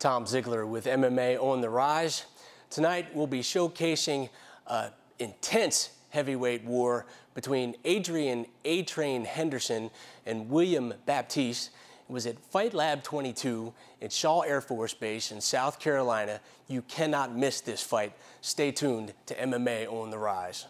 Tom Ziegler with MMA On the Rise. Tonight we'll be showcasing an intense heavyweight war between Adrian A-Train Henderson and William Baptiste. It was at Fight Lab 22 at Shaw Air Force Base in South Carolina. You cannot miss this fight. Stay tuned to MMA On the Rise.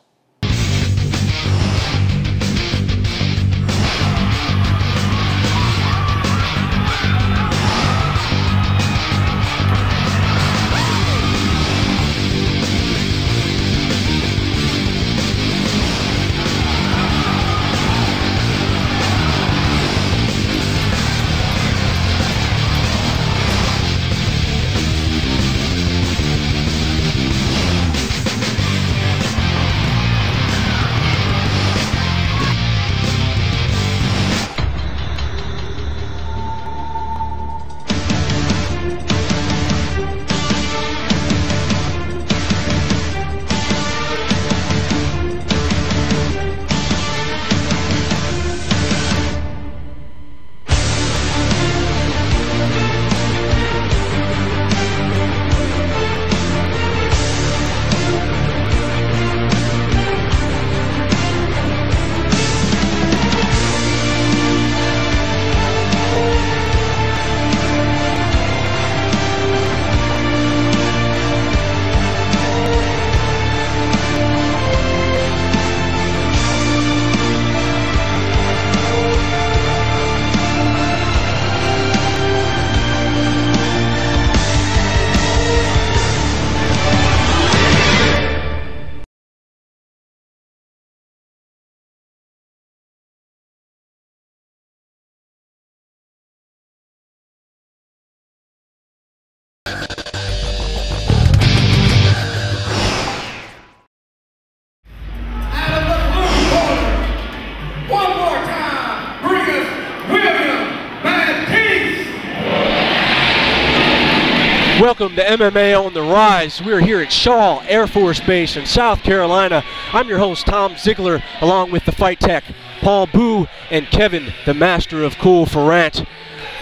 Welcome to MMA On the Rise. We're here at Shaw Air Force Base in South Carolina. I'm your host, Tom Ziegler, along with the Fight Tech, Paul Boo and Kevin, the Master of Cool Ferrant.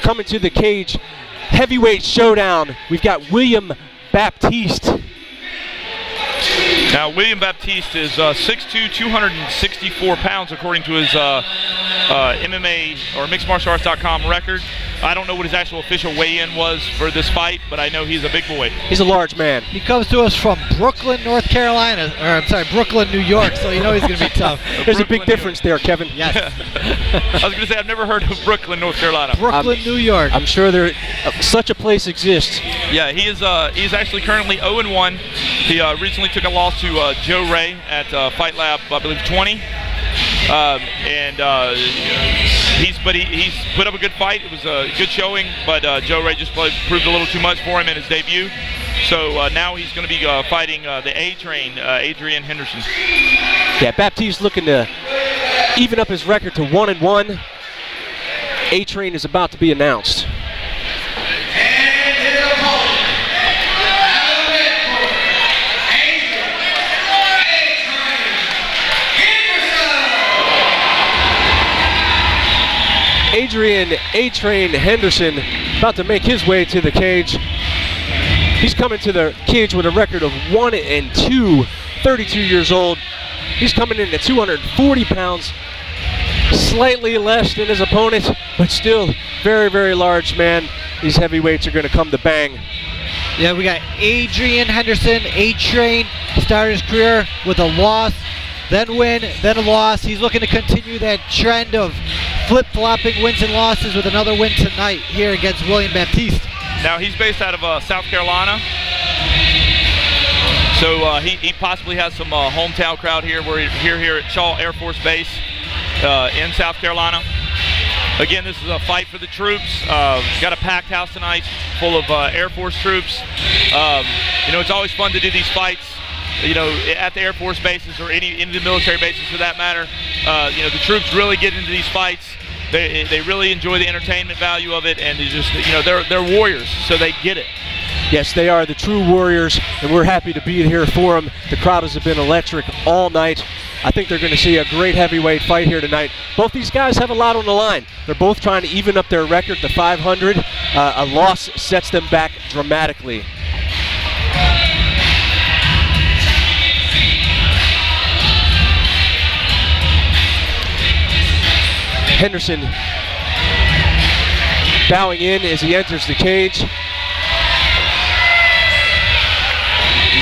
Coming to the cage, heavyweight showdown. We've got William Baptiste. Now, William Baptiste is 6'2", 264 pounds, according to his MMA or MixedMartialArts.com record. I don't know what his actual official weigh-in was for this fight, but I know he's a big boy. He's a large man. He comes to us from Brooklyn, North Carolina, or I'm sorry, Brooklyn, New York, so you know he's going to be tough. There's a big difference there, Kevin. Yes. I was going to say, I've never heard of Brooklyn, North Carolina. Brooklyn, New York. I'm sure there such a place exists. Yeah, he's actually currently 0-1. He recently took a loss to Joe Ray at Fight Lab, I believe, 20. He's put up a good fight. It was a good showing, but Joe Ray just proved a little too much for him in his debut. So now he's going to be fighting the A-Train, Adrian Henderson. Yeah, Baptiste looking to even up his record to 1-1. A-Train is about to be announced. Adrian A-Train Henderson about to make his way to the cage. He's coming to the cage with a record of 1-2, 32 years old. He's coming in at 240 pounds, slightly less than his opponent, but still very, very large man. These heavyweights are going to come to bang. Yeah, we got Adrian Henderson, A-Train, started his career with a loss, then win, then a loss. He's looking to continue that trend of flip-flopping wins and losses with another win tonight here against William Baptiste. Now he's based out of South Carolina, so he possibly has some hometown crowd here. We're here at Shaw Air Force Base in South Carolina. Again, this is a fight for the troops. Got a packed house tonight full of Air Force troops. You know, it's always fun to do these fights, you know, at the Air Force bases or any of the military bases for that matter. You know, the troops really get into these fights. They really enjoy the entertainment value of it, and they just, you know, they're warriors, so they get it. Yes, they are the true warriors, and we're happy to be here for them. The crowd has been electric all night. I think they're going to see a great heavyweight fight here tonight. Both these guys have a lot on the line. They're both trying to even up their record to 500. A loss sets them back dramatically. Henderson bowing in as he enters the cage.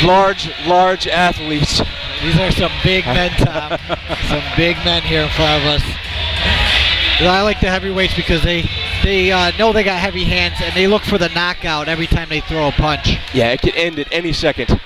Large athletes. These are some big men, Tom. Some big men here in front of us. I like the heavyweights because they know they got heavy hands and they look for the knockout every time they throw a punch. Yeah, it could end at any second.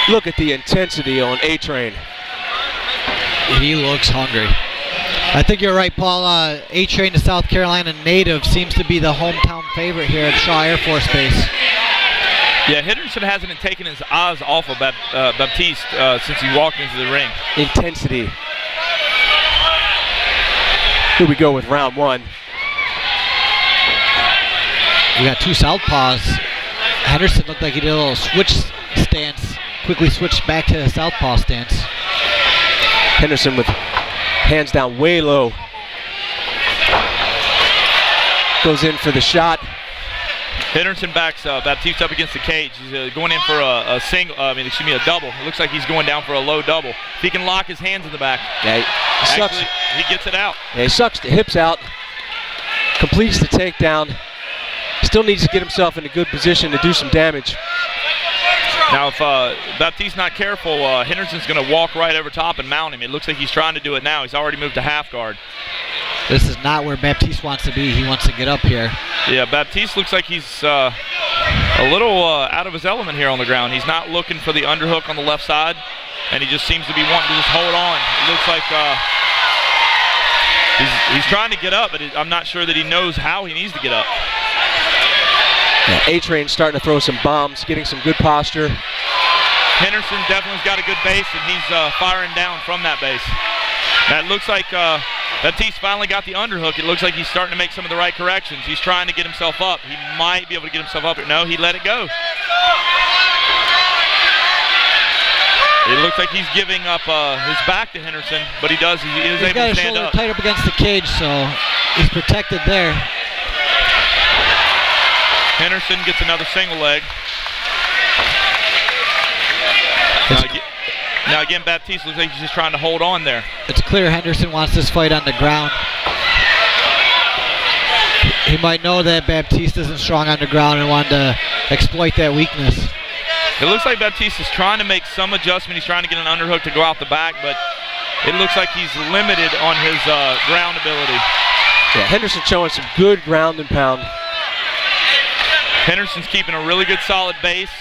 Look at the intensity on A-Train. He looks hungry. I think you're right, Paul. A-Train, the South Carolina native, seems to be the hometown favorite here at Shaw Air Force Base. Yeah, Henderson hasn't taken his eyes off of Baptiste since he walked into the ring. Intensity. Here we go with round one. We got two southpaws. Henderson looked like he did a little switch stance. Quickly switched back to the southpaw stance. Henderson with hands down way low. Goes in for the shot. Henderson backs Baptiste up against the cage. He's going in for a double. It looks like he's going down for a low double. If he can lock his hands in the back. Yeah, actually, he gets it out. Yeah, he sucks the hips out. Completes the takedown. Still needs to get himself in a good position to do some damage. Now, if Baptiste's not careful, Henderson's going to walk right over top and mount him. It looks like he's trying to do it now. He's already moved to half guard. This is not where Baptiste wants to be. He wants to get up here. Yeah, Baptiste looks like he's a little out of his element here on the ground. He's not looking for the underhook on the left side, and he just seems to be wanting to just hold on. It looks like he's trying to get up, but I'm not sure that he knows how he needs to get up. Yeah, A-Train's starting to throw some bombs, getting some good posture. Henderson definitely's got a good base, and he's firing down from that base. Now it looks like Baptiste finally got the underhook. It looks like he's starting to make some of the right corrections. He's trying to get himself up. He might be able to get himself up. No, he let it go. It looks like he's giving up his back to Henderson, but he is able to stand up. He's got his shoulder tight up against the cage, so he's protected there. Henderson gets another single leg. Now again, Baptiste looks like he's just trying to hold on there. It's clear Henderson wants this fight on the ground. He might know that Baptiste isn't strong on the ground and wanted to exploit that weakness. It looks like Baptiste is trying to make some adjustment. He's trying to get an underhook to go out the back, but it looks like he's limited on his ground ability. Yeah, Henderson showing some good ground and pound. Henderson's keeping a really good solid base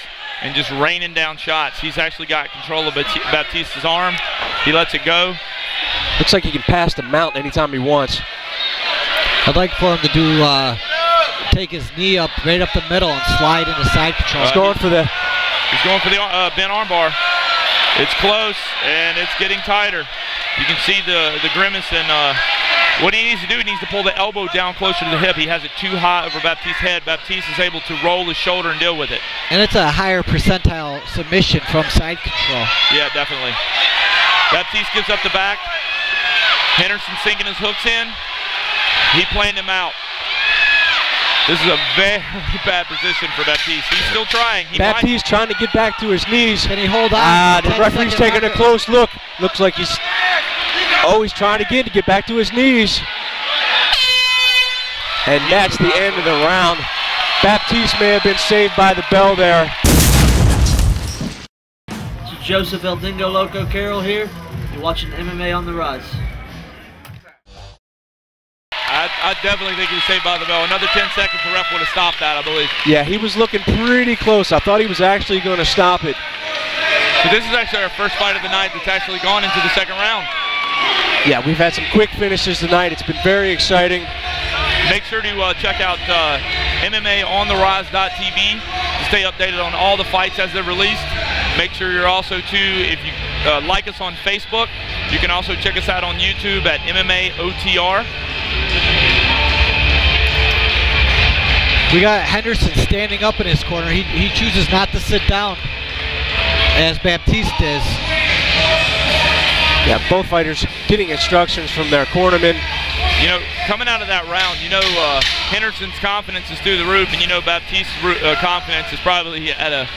and just raining down shots. He's actually got control of Baptiste's arm. He lets it go. Looks like he can pass the mount anytime he wants. I'd like for him to do take his knee up right up the middle and slide into side control. He's going for the bent arm bar. It's close and it's getting tighter. You can see the grimace, and what he needs to do, he needs to pull the elbow down closer to the hip. He has it too high over Baptiste's head. Baptiste is able to roll his shoulder and deal with it. And it's a higher percentile submission from side control. Yeah, definitely. Baptiste gives up the back. Henderson sinking his hooks in. He planned him out. This is a very bad position for Baptiste. He's still trying. Baptiste trying to get back to his knees. Can he hold on? The referee's taking a close look. Looks like he's trying again to get back to his knees. And that's the end of the round. Baptiste may have been saved by the bell there. This is Joseph El Dingo Loco Carroll here. You're watching MMA on the Rise. I definitely think he was saved by the bell. Another 10 seconds, the ref would have stopped that, I believe. Yeah, he was looking pretty close. I thought he was actually going to stop it. So this is actually our first fight of the night that's actually gone into the second round. Yeah, we've had some quick finishes tonight. It's been very exciting. Make sure to check out MMAOnTheRise.tv to stay updated on all the fights as they're released. Make sure you're also, if you like us on Facebook, you can also check us out on YouTube at MMA OTR. We got Henderson standing up in his corner. He chooses not to sit down, as Baptiste does. Yeah, both fighters getting instructions from their cornermen. You know, coming out of that round, you know Henderson's confidence is through the roof, and you know Baptiste's confidence is probably at a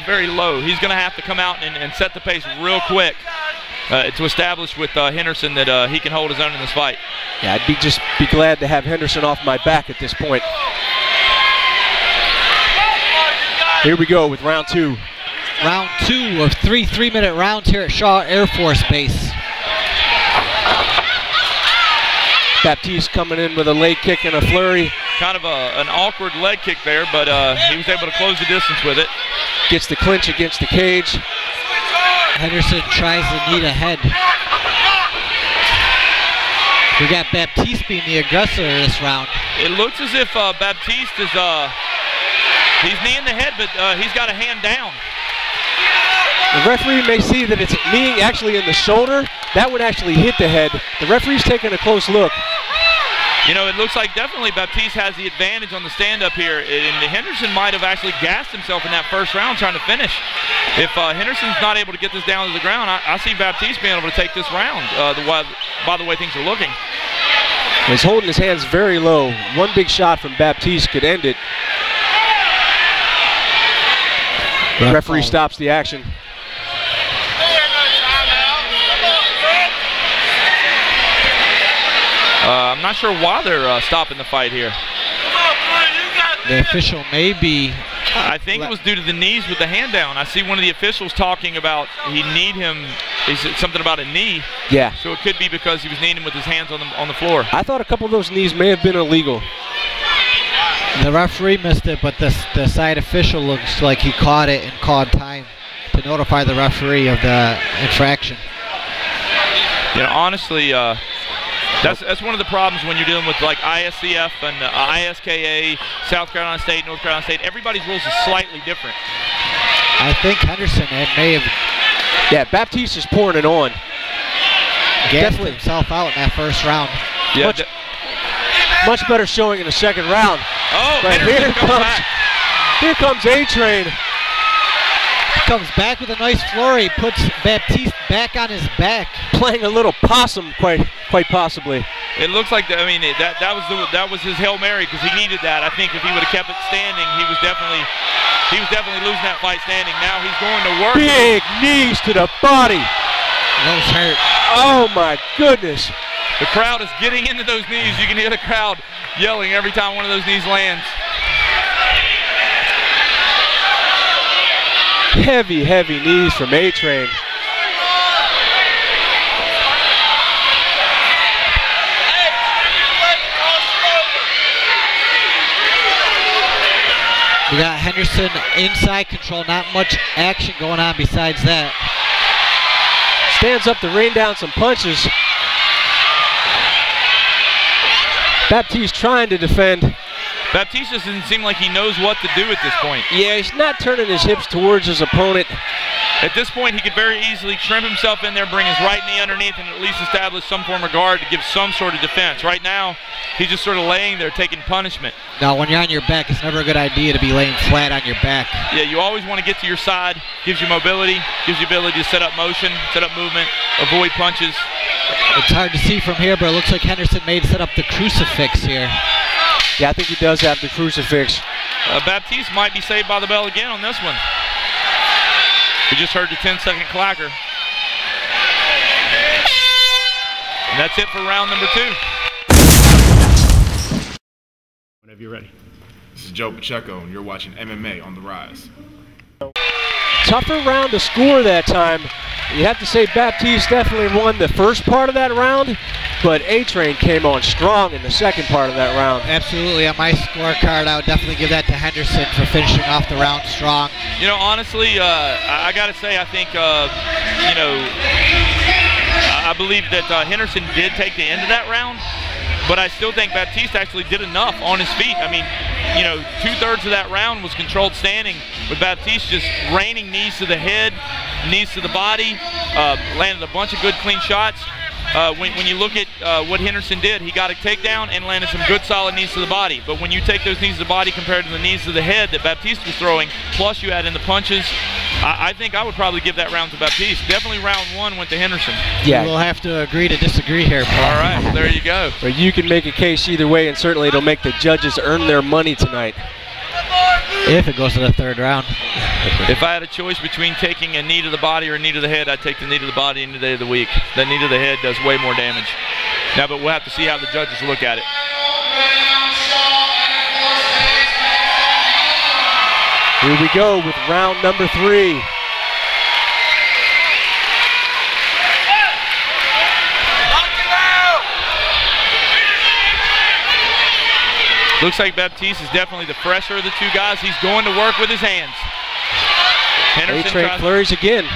very low. He's going to have to come out and set the pace real quick to establish with Henderson that he can hold his own in this fight. Yeah, I'd just be glad to have Henderson off my back at this point. Here we go with round two. Round two of three 3-minute rounds here at Shaw Air Force Base. Baptiste coming in with a leg kick and a flurry. Kind of an awkward leg kick there, but he was able to close the distance with it. Gets the clinch against the cage. Henderson tries the knee to head. We got Baptiste being the aggressor in this round. It looks as if Baptiste is he's kneeing the head, but he's got a hand down. The referee may see that it's kneeing actually in the shoulder. That would actually hit the head. The referee's taking a close look. You know, it looks like definitely Baptiste has the advantage on the stand-up here, and Henderson might have actually gassed himself in that first round trying to finish. If Henderson's not able to get this down to the ground, I see Baptiste being able to take this round by the way things are looking. He's holding his hands very low. One big shot from Baptiste could end it. The referee stops the action. I'm not sure why they're stopping the fight here. The official may be... I think it was due to the knees with the hand down. I see one of the officials talking about he said something about a knee. Yeah. So it could be because he was kneeing with his hands on the floor. I thought a couple of those knees may have been illegal. The referee missed it, but the side official looks like he caught it and called time to notify the referee of the infraction. You know, honestly, that's one of the problems when you're dealing with like ISCF and ISKA, South Carolina State, North Carolina State. Everybody's rules is slightly different. I think Henderson may have... Yeah, Baptiste is pouring it on. Gassed himself out in that first round. Yeah, much better showing in the second round. Oh, but here comes A-Train. Comes back with a nice flurry, puts Baptiste back on his back. Playing a little possum, quite possibly. It looks like that was his Hail Mary because he needed that. I think if he would have kept it standing, he was definitely losing that fight standing. Now he's going to work. Big knees to the body. Those hurt. Oh my goodness. The crowd is getting into those knees. You can hear the crowd yelling every time one of those knees lands. Heavy, heavy knees from A-Train. We got Henderson inside control, not much action going on besides that. Stands up to rain down some punches. Baptiste trying to defend. Baptiste doesn't seem like he knows what to do at this point. Yeah, he's not turning his hips towards his opponent. At this point, he could very easily trim himself in there, bring his right knee underneath, and at least establish some form of guard to give some sort of defense. Right now, he's just sort of laying there taking punishment. Now, when you're on your back, it's never a good idea to be laying flat on your back. Yeah, you always want to get to your side. Gives you mobility, gives you ability to set up motion, set up movement, avoid punches. It's hard to see from here, but it looks like Henderson may set up the crucifix here. Yeah, I think he does have the crucifix. Baptiste might be saved by the bell again on this one. We just heard the 10-second clacker. And that's it for round number 2. Whenever you're ready. This is Joe Pacheco, and you're watching MMA on the Rise. Tougher round to score that time. You have to say Baptiste definitely won the first part of that round, but A-Train came on strong in the second part of that round. Absolutely. On my scorecard, I would definitely give that to Henderson for finishing off the round strong. You know, honestly, I got to say, I think, you know, I believe that Henderson did take the end of that round, but I still think Baptiste actually did enough on his feet. I mean, you know, 2/3 of that round was controlled standing, with Baptiste just raining knees to the head, knees to the body, landed a bunch of good clean shots. When you look at what Henderson did, he got a takedown and landed some good solid knees to the body. But when you take those knees to the body compared to the knees to the head that Baptiste was throwing, plus you add in the punches, I think I would probably give that round to Baptiste. Definitely round 1 went to Henderson. Yeah. We'll have to agree to disagree here, Paul. All right, well, there you go. But you can make a case either way, and certainly it'll make the judges earn their money tonight. If it goes to the 3rd round. If I had a choice between taking a knee to the body or a knee to the head, I'd take the knee to the body any day of the week. That knee to the head does way more damage. Now, but we'll have to see how the judges look at it. Here we go with round number 3. Looks like Baptiste is definitely the fresher of the 2 guys. He's going to work with his hands. A-Train flurries again.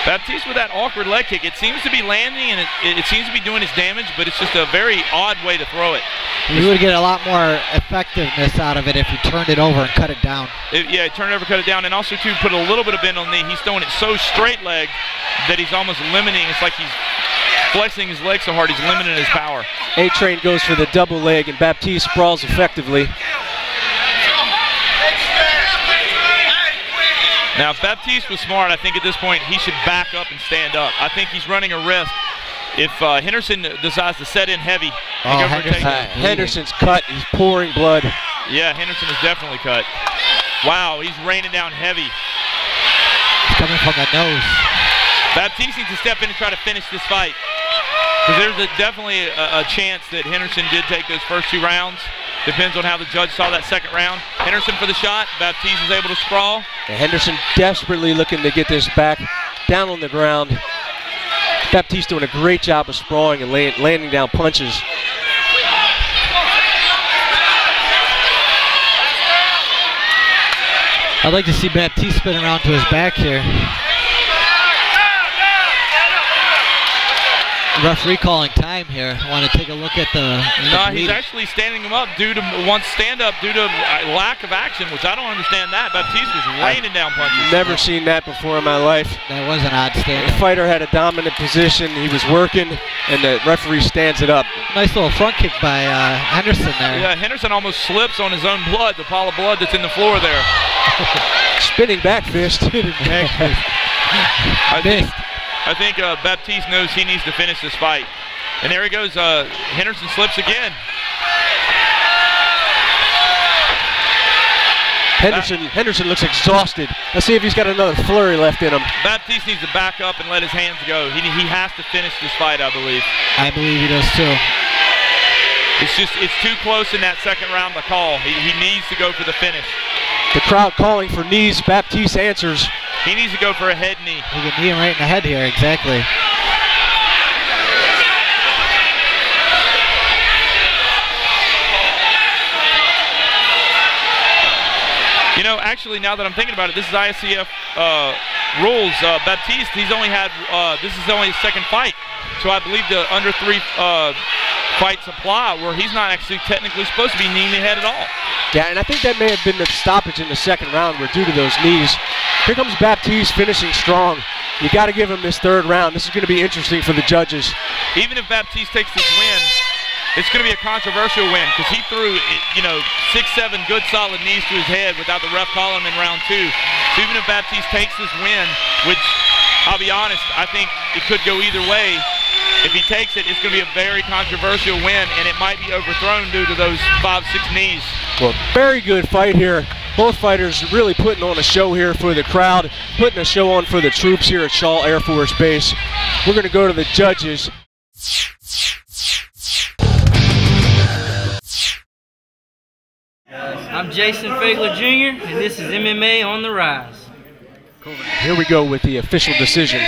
Baptiste with that awkward leg kick. It seems to be landing and it seems to be doing its damage, but it's just a very odd way to throw it. You would get a lot more effectiveness out of it if you turned it over and cut it down. Yeah, turn it over, cut it down, and also too put a little bit of bend on the knee. He's throwing it so straight leg that he's almost limiting. It's like he's flexing his leg so hard he's limiting his power. A-Train goes for the double leg, and Baptiste sprawls effectively. Now, if Baptiste was smart, I think at this point he should back up and stand up. I think he's running a risk. If Henderson decides to set in heavy and go for a takedown. Henderson's cut. He's pouring blood. Yeah, Henderson is definitely cut. Wow, he's raining down heavy. It's coming from the nose. Baptiste needs to step in and try to finish this fight. Because there's definitely a chance that Henderson did take those first 2 rounds. Depends on how the judge saw that second round. Henderson for the shot. Baptiste is able to sprawl. And Henderson desperately looking to get this back down on the ground. Baptiste doing a great job of sprawling and landing down punches. I'd like to see Baptiste spin around to his back here. Referee calling time here. I want to take a look at the No, he's actually standing him up due to one stand-up due to lack of action, which I don't understand that. Baptiste was raining down punches. Never seen that before in my life. That was an odd The stand. fighter had a dominant position. He was working, and the referee stands it up. Nice little front kick by Henderson there. Yeah, Henderson almost slips on his own blood, the pile of blood that's in the floor there. Spinning back fist. Spinning back fist. I think Baptiste knows he needs to finish this fight. And there he goes. Henderson slips again. Henderson looks exhausted. Let's see if he's got another flurry left in him. Baptiste needs to back up and let his hands go. He has to finish this fight, I believe. I believe he does too. It's too close in that second round to call. He needs to go for the finish. The crowd calling for knees. Baptiste answers. He needs to go for a head knee. He can knee him right in the head here, exactly. You know, actually, now that I'm thinking about it, this is ISCF rules. Baptiste, he's only had, this is only his second fight. So I believe the under 3 fights apply where he's not actually technically supposed to be kneeing the head at all. Yeah, and I think that may have been the stoppage in the second round where due to those knees. Here comes Baptiste finishing strong. You got to give him this 3rd round. This is going to be interesting for the judges. Even if Baptiste takes this win, it's going to be a controversial win because he threw, 6-7 good solid knees to his head without the ref calling him in round 2. So even if Baptiste takes this win, which I'll be honest, I think it could go either way, If he takes it, it's going to be a very controversial win, and it might be overthrown due to those 5-6 knees. Well, very good fight here. Both fighters really putting on a show here for the crowd, putting a show on for the troops here at Shaw Air Force Base. We're going to go to the judges. I'm Jason Fagler Jr., and this is MMA on the Rise. Here we go with the official decision.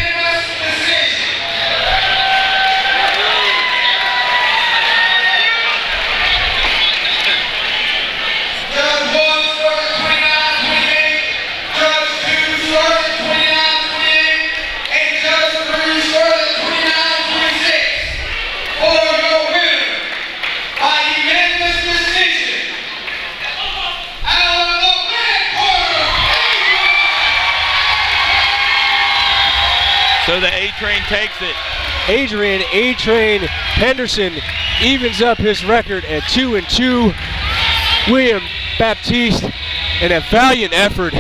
So the A-Train takes it. Adrian A-Train Henderson evens up his record at 2-2. William Baptiste in a valiant effort.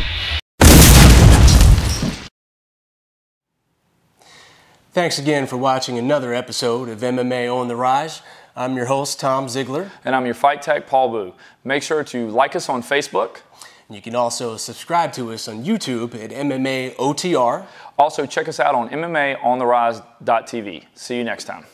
Thanks again for watching another episode of MMA On The Rise. I'm your host, Tom Ziegler. And I'm your fight tech, Paul Boo. Make sure to like us on Facebook. You can also subscribe to us on YouTube at MMA OTR. Also, check us out on MMAOnTheRise.tv. See you next time.